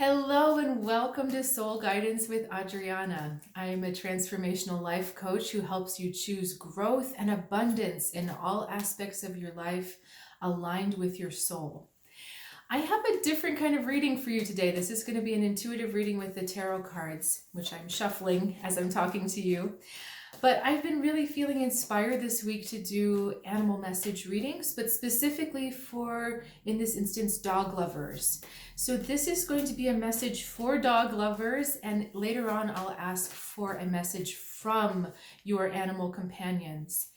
Hello and welcome to Soul Guidance with Adriana. I am a transformational life coach who helps you choose growth and abundance in all aspects of your life aligned with your soul. I have a different kind of reading for you today. This is going to be an intuitive reading with the tarot cards, which I'm shuffling as I'm talking to you. But I've been really feeling inspired this week to do animal message readings, but specifically for, in this instance, dog lovers. So this is going to be a message for dog lovers, and later on I'll ask for a message from your animal companions.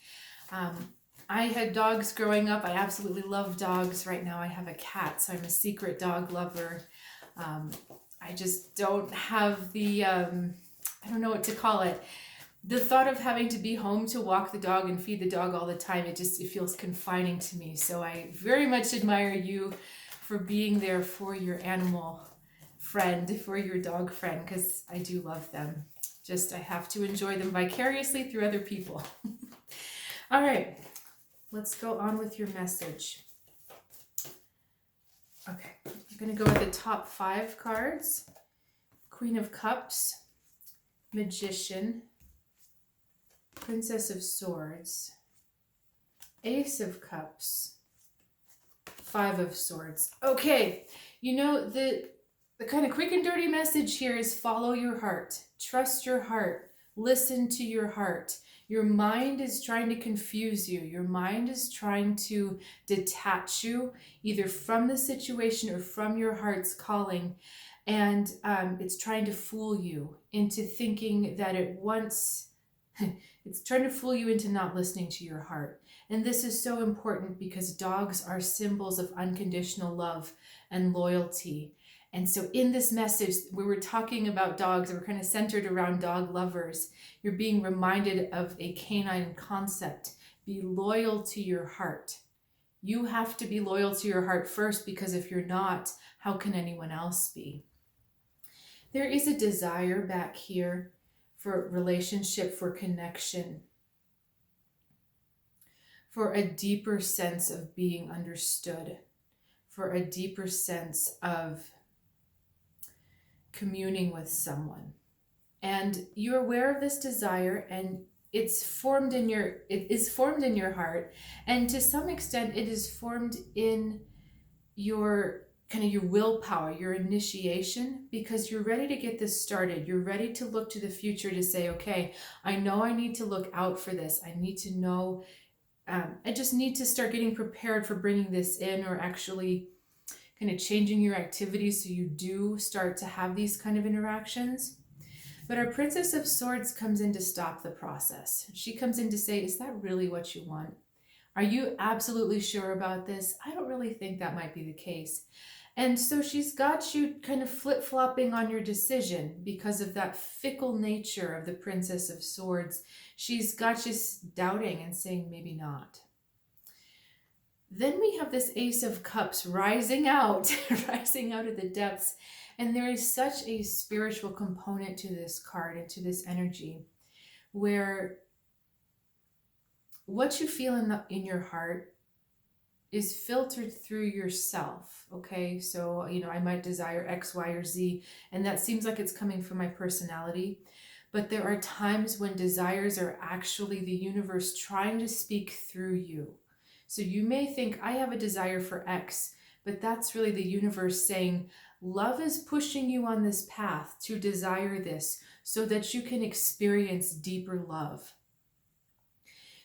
I had dogs growing up. I absolutely love dogs. Right now I have a cat, so I'm a secret dog lover. I just don't have the, I don't know what to call it. The thought of having to be home to walk the dog and feed the dog all the time, it feels confining to me. So I very much admire you for being there for your animal friend, for your dog friend, because I do love them. Just I have to enjoy them vicariously through other people. All right, let's go on with your message. Okay, I'm going to go with the top 5 cards. Queen of Cups, Magician, Princess of Swords, Ace of Cups, 5 of Swords. Okay, you know, the kind of quick and dirty message here is follow your heart. Trust your heart. Listen to your heart. Your mind is trying to confuse you. Your mind is trying to detach you either from the situation or from your heart's calling. And it's trying to fool you into thinking that it wants... It's trying to fool you into not listening to your heart. And this is so important because dogs are symbols of unconditional love and loyalty. And so in this message, we were talking about dogs, and we're kind of centered around dog lovers. You're being reminded of a canine concept. Be loyal to your heart. You have to be loyal to your heart first, because if you're not, how can anyone else be? There is a desire back here for relationship, for connection, for a deeper sense of being understood, for a deeper sense of communing with someone. And you're aware of this desire, and it is formed in your heart, and to some extent it is formed in your kind of your willpower, your initiation, because you're ready to get this started. You're ready to look to the future to say, okay, I know I need to look out for this. I need to know, I just need to start getting prepared for bringing this in, or actually kind of changing your activities so you do start to have these kind of interactions. But our Princess of Swords comes in to stop the process. She comes in to say, is that really what you want? Are you absolutely sure about this? I don't really think that might be the case. And so she's got you kind of flip-flopping on your decision because of that fickle nature of the Princess of Swords. She's got you doubting and saying maybe not. Then we have this Ace of Cups rising out, rising out of the depths. And there is such a spiritual component to this card and to this energy, where what you feel in your heart is filtered through yourself. Okay, so I might desire X, Y, or Z, and that seems like it's coming from my personality. But there are times when desires are actually the universe trying to speak through you. So you may think, I have a desire for X, but that's really the universe saying, love is pushing you on this path to desire this so that you can experience deeper love.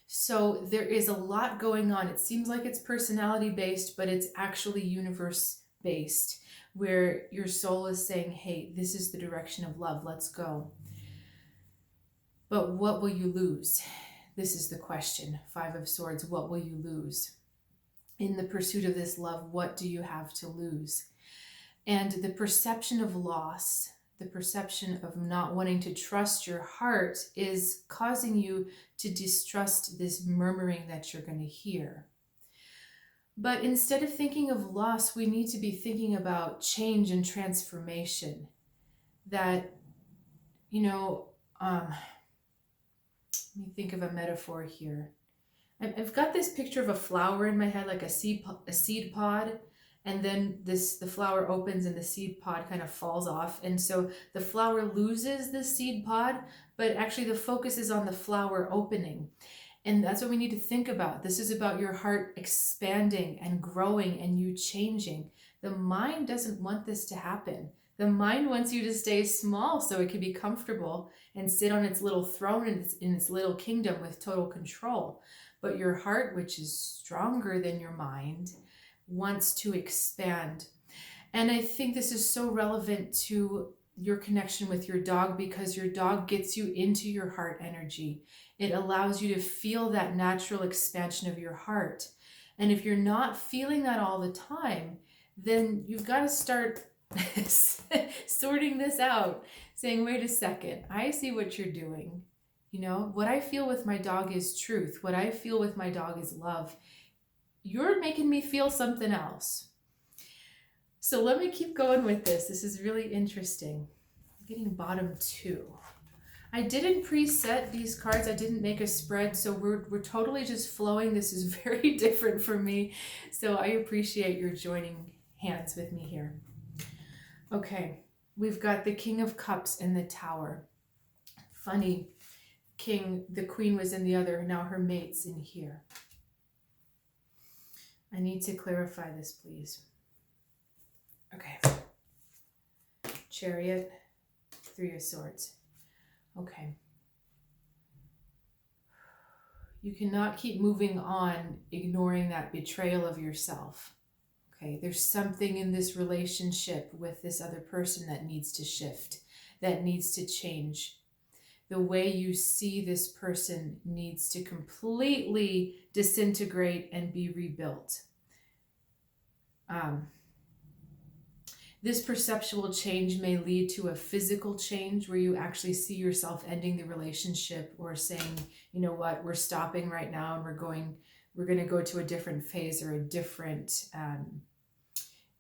So there is a lot going on. It seems like it's personality based, but it's actually universe based, where your soul is saying, hey, this is the direction of love. Let's go. But what will you lose? This is the question. 5 of Swords, what will you lose? In the pursuit of this love, what do you have to lose? And the perception of loss, the perception of not wanting to trust your heart, is causing you to distrust this murmuring that you're going to hear. But instead of thinking of loss, we need to be thinking about change and transformation. That, let me think of a metaphor here. I've got this picture of a flower in my head, like a seed pod. and then the flower opens and the seed pod kind of falls off. And so the flower loses the seed pod, but actually the focus is on the flower opening. And that's what we need to think about. This is about your heart expanding and growing and you changing. The mind doesn't want this to happen. The mind wants you to stay small so it can be comfortable and sit on its little throne in its little kingdom with total control. But your heart, which is stronger than your mind, wants to expand. And I think this is so relevant to your connection with your dog, because your dog gets you into your heart energy. It allows you to feel that natural expansion of your heart. And if you're not feeling that all the time, then you've got to start sorting this out, saying, wait a second, I see what you're doing. You know, what I feel with my dog is truth. What I feel with my dog is love. You're making me feel something else. So let me keep going with this. This is really interesting. I'm getting bottom 2. I didn't preset these cards. I didn't make a spread. So we're totally just flowing. This is very different for me. So I appreciate your joining hands with me here. Okay, we've got the King of Cups in the Tower. Funny, the Queen was in the other, now her mate's in here. I need to clarify this, please. Okay. Chariot, 3 of Swords. Okay. You cannot keep moving on ignoring that betrayal of yourself. Okay, there's something in this relationship with this other person that needs to shift, that needs to change. The way you see this person needs to completely disintegrate and be rebuilt. This perceptual change may lead to a physical change where you actually see yourself ending the relationship or saying, you know what, we're stopping right now and we're going to go to a different phase or a different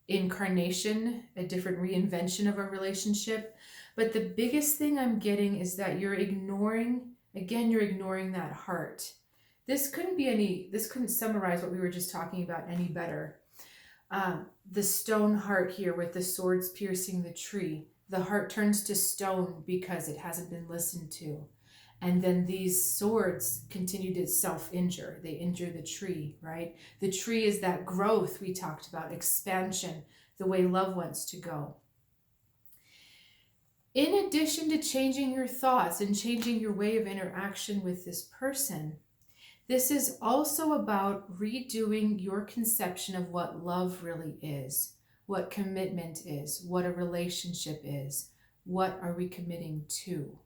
incarnation, a different reinvention of a relationship. But the biggest thing I'm getting is that you're ignoring that heart. This couldn't summarize what we were just talking about any better. The stone heart here with the swords piercing the tree. The heart turns to stone because it hasn't been listened to. And then these swords continue to self-injure. They injure the tree, right? The tree is that growth we talked about, expansion, the way love wants to go. In addition to changing your thoughts and changing your way of interaction with this person, this is also about redoing your conception of what love really is, what commitment is, what a relationship is, what are we committing to.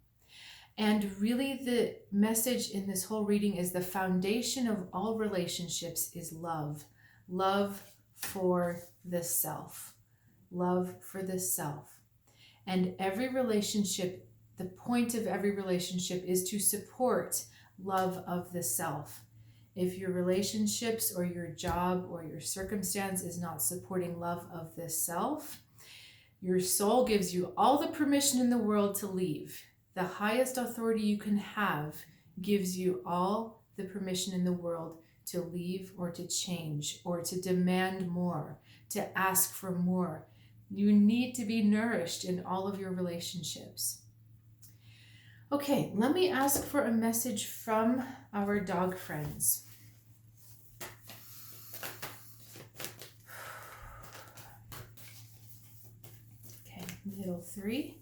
And really the message in this whole reading is the foundation of all relationships is love. Love for the self. Love for the self. And every relationship, the point of every relationship is to support love of the self. If your relationships or your job or your circumstance is not supporting love of the self, your soul gives you all the permission in the world to leave. The highest authority you can have gives you all the permission in the world to leave or to change or to demand more, to ask for more. You need to be nourished in all of your relationships. Okay, let me ask for a message from our dog friends. Okay, middle 3.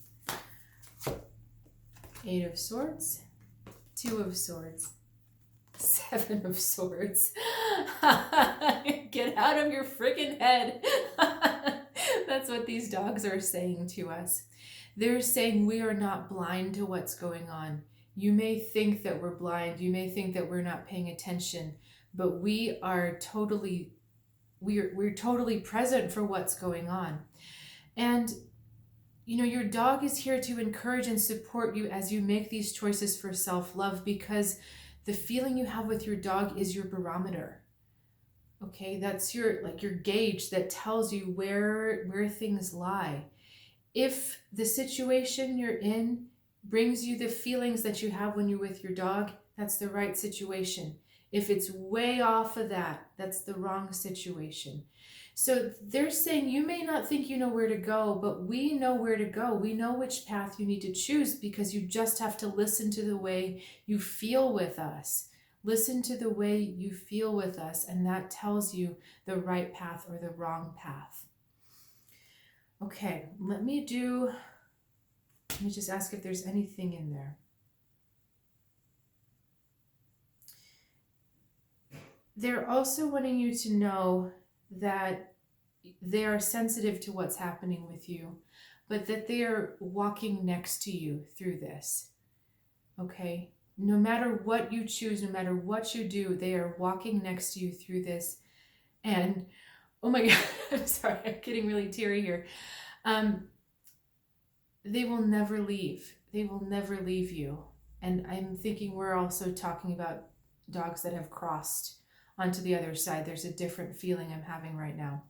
8 of Swords, 2 of Swords, 7 of Swords. Get out of your freaking head. That's what these dogs are saying to us. They're saying we are not blind to what's going on. You may think that we're blind. You may think that we're not paying attention, but we're totally present for what's going on. And you know, your dog is here to encourage and support you as you make these choices for self-love, because the feeling you have with your dog is your barometer. Okay, that's your gauge that tells you where things lie. If the situation you're in brings you the feelings that you have when you're with your dog, that's the right situation. If it's way off of that, that's the wrong situation. So they're saying you may not think you know where to go, but we know where to go. We know which path you need to choose, because you just have to listen to the way you feel with us. Listen to the way you feel with us, and that tells you the right path or the wrong path. Okay, let me just ask if there's anything in there. They're also wanting you to know that they are sensitive to what's happening with you, but that they are walking next to you through this. Okay? No matter what you choose, no matter what you do, they are walking next to you through this. And oh my God, I'm sorry, I'm getting really teary here. They will never leave. They will never leave you. And I'm thinking we're also talking about dogs that have crossed onto the other side. There's a different feeling I'm having right now.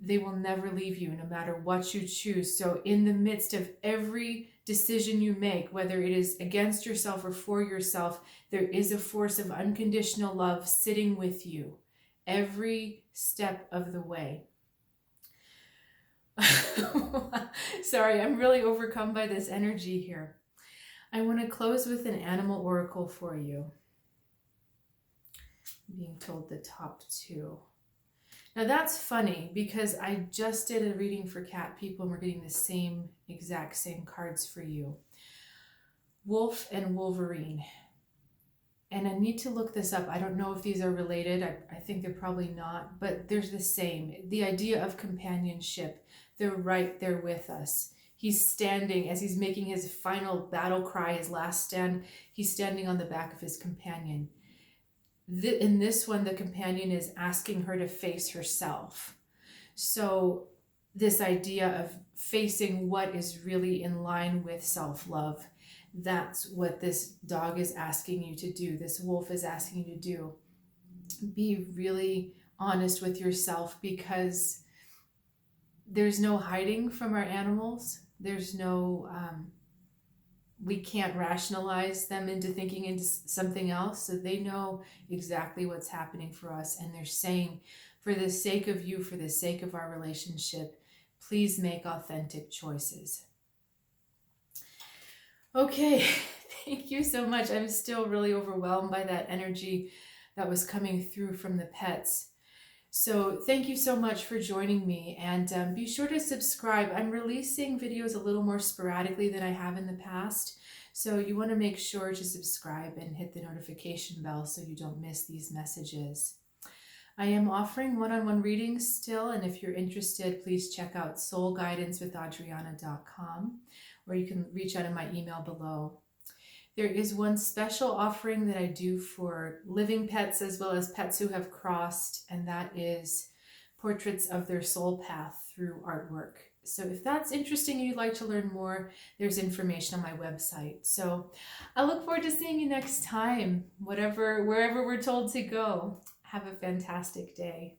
They will never leave you, no matter what you choose. So in the midst of every decision you make, whether it is against yourself or for yourself, there is a force of unconditional love sitting with you every step of the way. Sorry, I'm really overcome by this energy here. I want to close with an animal oracle for you. I'm being told the top two. Now that's funny, because I just did a reading for cat people and we're getting the exact same cards for you. Wolf and Wolverine. And I need to look this up. I don't know if these are related. I think they're probably not, but there's the same. The idea of companionship. They're right there with us. He's standing, as he's making his final battle cry, his last stand, he's standing on the back of his companion. In this one, the companion is asking her to face herself. So this idea of facing what is really in line with self-love, that's what this dog is asking you to do. This wolf is asking you to do. Be really honest with yourself, because there's no hiding from our animals. There's no, we can't rationalize them into thinking into something else. So they know exactly what's happening for us. And they're saying, for the sake of you, for the sake of our relationship, please make authentic choices. Okay, thank you so much. I'm still really overwhelmed by that energy that was coming through from the pets. So thank you so much for joining me, and be sure to subscribe. I'm releasing videos a little more sporadically than I have in the past. So you want to make sure to subscribe and hit the notification bell so you don't miss these messages. I am offering one-on-one readings still, and if you're interested, please check out soulguidancewithadriana.com, or you can reach out in my email below. There is one special offering that I do for living pets as well as pets who have crossed, and that is portraits of their soul path through artwork. So if that's interesting and you'd like to learn more, there's information on my website. So I look forward to seeing you next time, wherever we're told to go. Have a fantastic day.